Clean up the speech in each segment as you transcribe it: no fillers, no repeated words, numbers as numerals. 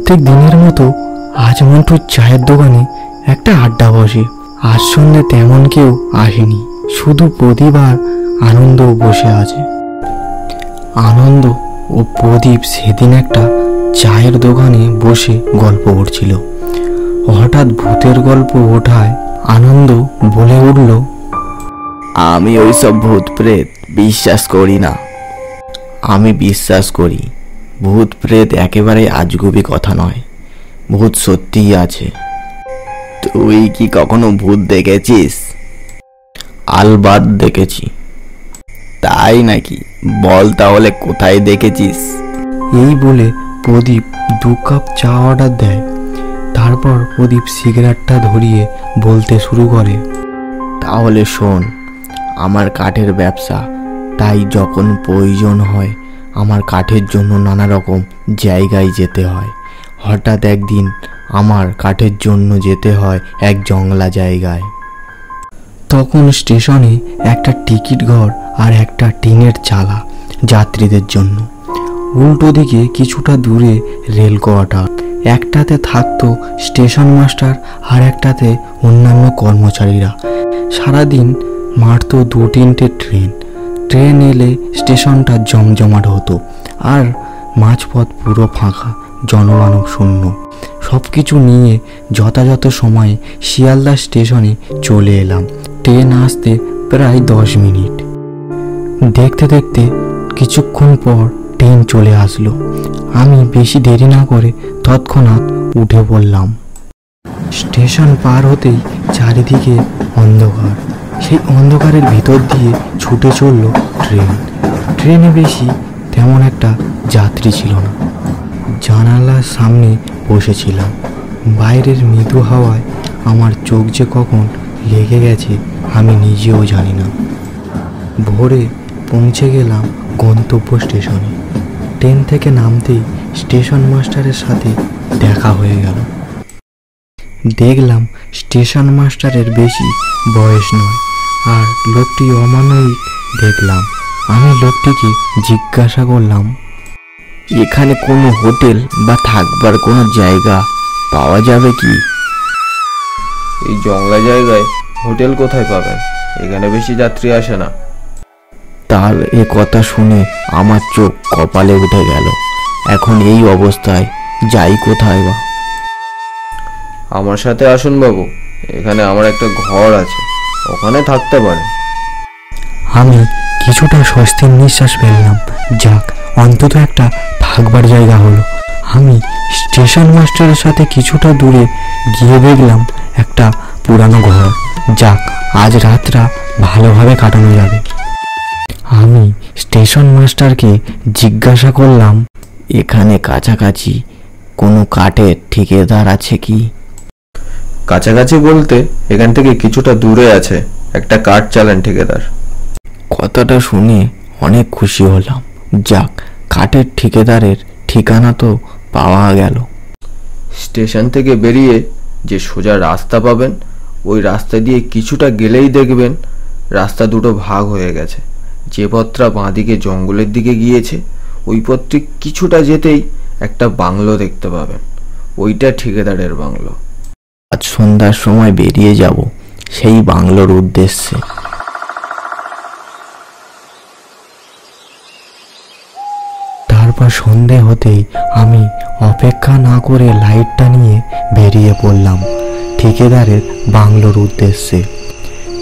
প্রত্যেক দিনের মতো আজ মন্টুর চায়ের দোকানে একটা আড্ডা বসে। আজ সন্ধ্যে তেমন কেউ আসেনি, শুধু প্রদীপ আর আনন্দও বসে আছে। আনন্দ ও প্রদীপ সেদিন একটা চায়ের দোকানে বসে গল্প করছিল। হঠাৎ ভূতের গল্প ওঠায় আনন্দ বলে উঠল, আমি ওইসব ভূত প্রেত বিশ্বাস করি না। আমি বিশ্বাস করি ভূত প্রেত একেবারে আজগুবি কথা নয়, ভূত সত্যিই আছে। তুই কি কখনো ভূত দেখেছিস? আলবাত দেখেছি। তাই নাকি? বল তাহলে কোথায় দেখেছিস? এই বলে প্রদীপ 2 কাপ চা অর্ডার দেয়। তারপর প্রদীপ সিগারেটটা ধরিয়ে বলতে শুরু করে, তাহলে শোন, আমার কাঠের ব্যবসা, তাই যখন প্রয়োজন হয় আমার কাঠের জন্য নানা রকম জায়গায় যেতে হয়। হঠাৎ একদিন আমার কাঠের জন্য যেতে হয় এক জংলা জায়গায়। তখন স্টেশনে একটা টিকিট ঘর আর একটা টিনের চালা যাত্রীদের জন্য। উল্টো দিকে কিছুটা দূরে রেল কোয়ার্টার। একটাতে থাকতো স্টেশন মাস্টার আর একটাতে অন্যান্য কর্মচারীরা। সারাদিন মারতো 2-3টে ট্রেন এলে স্টেশনটা জমজমাট হতো, আর মাঝপথ পুরো ফাঁকা, জনমানব শূন্য। সব কিছু নিয়ে যথাযথ সময়ে শিয়ালদা স্টেশনে চলে এলাম। ট্রেন আসতে প্রায় 10 মিনিট। দেখতে দেখতে কিছুক্ষণ পর ট্রেন চলে আসলো। আমি বেশি দেরি না করে তৎক্ষণাৎ উঠে পড়লাম। স্টেশন পার হতেই চারিদিকে অন্ধকার। সেই অন্ধকারের ভিতর দিয়ে ছুটে চলল ট্রেন। ট্রেনে বেশি তেমন একটা যাত্রী ছিল না। জানালার সামনে বসেছিলাম। বাইরের মৃদু হাওয়ায় আমার চোখ যে কখন লেগে গেছে আমি নিজেও জানি না। ভোরে পৌঁছে গেলাম গন্তব্য স্টেশনে। ট্রেন থেকে নামতেই স্টেশন মাস্টারের সাথে দেখা হয়ে গেল। দেখলাম স্টেশন মাস্টারের বেশি বয়স নয়, আর লোকটি অমানবিক দেখলাম। আমি লোকটিকে জিজ্ঞাসা করলাম, এখানে কোনো হোটেল বা থাকবার কোনো জায়গা পাওয়া যাবে কি? এই জংলা জায়গায় হোটেল কোথায় পাবেন? এখানে বেশি যাত্রী আসে না। তার এ কথা শুনে আমার চোখ কপালে উঠে গেল। এখন এই অবস্থায় যাই কোথায় বা? আমার সাথে আসুন বাবু, এখানে আমার একটা ঘর আছে, ওখানে থাকতে পারেন। আমি কিছুটা স্বস্তির নিঃশ্বাস ফেললাম। যাক, অন্তত একটা থাকবার জায়গা হলো। আমি স্টেশন মাস্টারের সাথে কিছুটা দূরে গিয়ে দেখলাম একটা পুরানো ঘর। যাক, আজ রাতটা ভালোভাবে কাটানো যাবে। আমি স্টেশন মাস্টারকে জিজ্ঞাসা করলাম, এখানে কাছাকাছি কোনো কাঠের ঠিকাদার আছে কি? কাছাকাছি বলতে এখান থেকে কিছুটা দূরে আছে একটা কাঠ চালান ঠিকাদার। কথাটা শুনে অনেক খুশি হলাম। যাক, কাঠের ঠিকাদারের ঠিকানা তো পাওয়া গেল। স্টেশন থেকে বেরিয়ে যে সোজা রাস্তা পাবেন, ওই রাস্তা দিয়ে কিছুটা গেলেই দেখবেন রাস্তা দুটো ভাগ হয়ে গেছে। যে পথটা বাঁদিকে জঙ্গলের দিকে গিয়েছে, ওই পথটি কিছুটা যেতেই একটা বাংলো দেখতে পাবেন। ওইটা ঠিকাদারের বাংলো। আজ সন্ধ্যার সময় বেরিয়ে যাব সেই বাংলোর উদ্দেশ্যে। তারপর সন্ধে হতেই আমি অপেক্ষা না করে লাইটটা নিয়ে বেরিয়ে পড়লাম ঠিকাদারের বাংলোর উদ্দেশ্যে।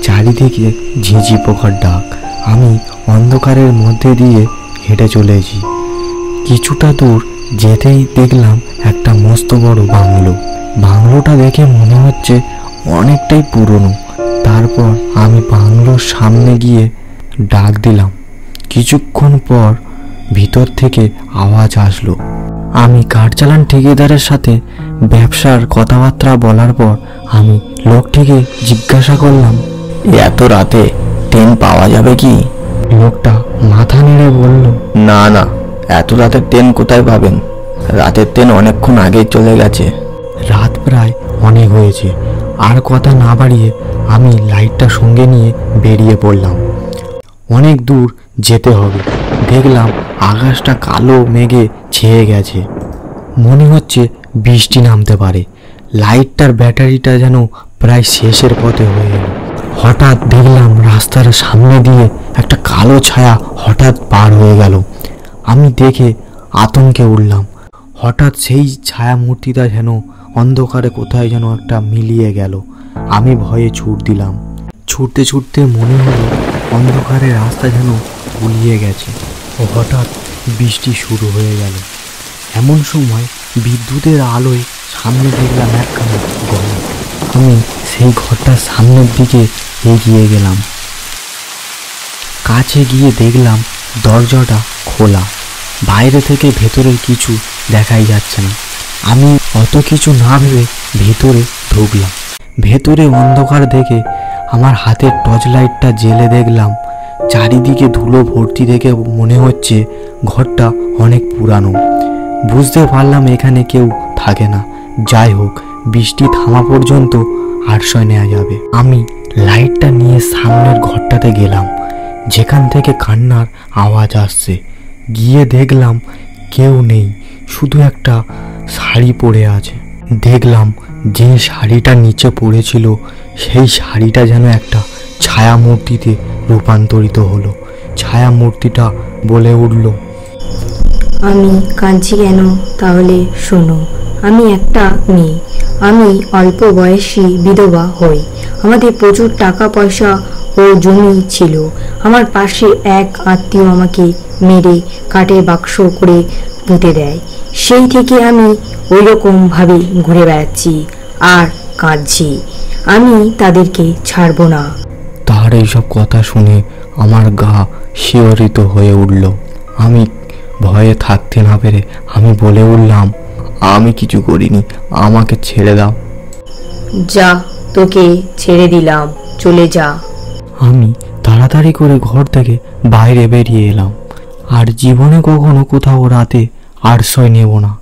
চারিদিকে ঝিঁঝি পোকার ডাক। আমি অন্ধকারের মধ্যে দিয়ে হেঁটে চলেছি। কিছুটা দূর যেতেই দেখলাম একটা মস্ত বড় বাংলো। বাংলোটা দেখে মনে হচ্ছে অনেকটাই পুরনো। তারপর আমি বাংলোর সামনে গিয়ে ডাক দিলাম। কিছুক্ষণ পর ভিতর থেকে আওয়াজ আসলো। আমি কাঠ চালান ঠিকাদারের সাথে ব্যবসার কথাবার্তা বলার পর আমি লোকটিকে জিজ্ঞাসা করলাম, এত রাতে ট্রেন পাওয়া যাবে কি? লোকটা মাথা নেড়ে বলল, না না, এত রাতের ট্রেন কোথায় পাবেন? রাতের ট্রেন অনেকক্ষণ আগেই চলে গেছে। রাত প্রায় অনেক হয়েছে। আর কথা না বাড়িয়ে আমি লাইটটা সঙ্গে নিয়ে বেরিয়ে পড়লাম। অনেক দূর যেতে হবে। দেখলাম আকাশটা কালো মেঘে ছেয়ে গেছে। মনে হচ্ছে বৃষ্টি নামতে পারে। লাইটটার ব্যাটারিটা যেন প্রায় শেষের পথে হয়ে গেল। হঠাৎ দেখলাম রাস্তার সামনে দিয়ে একটা কালো ছায়া হঠাৎ পার হয়ে গেল। আমি দেখে আতঙ্কে উঠলাম। হঠাৎ সেই ছায়া মূর্তিটা যেন অন্ধকারে কোথায় যেন একটা মিলিয়ে গেল। আমি ভয়ে ছুট দিলাম। ছুটতে ছুটতে মনে হলো অন্ধকারে রাস্তা যেন গুলিয়ে গেছে। ও হঠাৎ বৃষ্টি শুরু হয়ে গেল। এমন সময় বিদ্যুতের আলোয় সামনে দেখলাম একখানা ঘর। আমি সেই ঘরটার সামনের দিকে এগিয়ে গেলাম। কাছে গিয়ে দেখলাম দরজাটা খোলা। বাইরে থেকে ভেতরের কিছু দেখাই যাচ্ছে না। আমি অত কিছু না ভেবে ভেতরে ঢুকলাম। ভেতরে অন্ধকার দেখে আমার হাতের টর্চ লাইটটা জেলে দেখলাম চারিদিকে ধুলো ভর্তি দেখে মনে হচ্ছে ঘরটা অনেক পুরানো। বুঝতে পারলাম এখানে কেউ থাকে না। যাই হোক, বৃষ্টি থামা পর্যন্ত আশ্রয় নেওয়া যাবে। আমি লাইটটা নিয়ে সামনের ঘরটাতে গেলাম, যেখান থেকে কান্নার আওয়াজ আসছে। গিয়ে দেখলাম কেউ নেই, শুধু একটা শাড়ি পরে আছে। দেখলাম যে শাড়িটা নিচে পড়েছিল সেই শাড়িটা যেন একটা ছায়া মূর্তিতে রূপান্তরিত হলো। ছায়া মূর্তিটা বলে উঠল, আমি কাঁদছি কেন তাহলে শোনো। আমি একটা মেয়ে, আমি অল্প বয়সী বিধবা হই। আমাদের প্রচুর টাকা পয়সা ও জমি ছিল। আমার পাশে এক আত্মীয় আমাকে মেরে কাঠের বাক্স করে পুঁতে দেয়। সেই থেকে আমি ওই রকমভাবে ঘুরে বেড়াচ্ছি আর কাঁদছি। আমি তাদেরকে ছাড়বো না। তার এইসব কথা শুনে আমার গা শিহরিত হয়ে উঠল। আমি ভয়ে থাকতে না পেরে আমি বলে উঠলাম, আমি কিছু করিনি, আমাকে ছেড়ে দাও। যা, তোকে ছেড়ে দিলাম, চলে যা। আমি তাড়াতাড়ি করে ঘর থেকে বাইরে বেরিয়ে এলাম। আর জীবনে কখনো কোথাও রাতে আশ্রয় নেব না।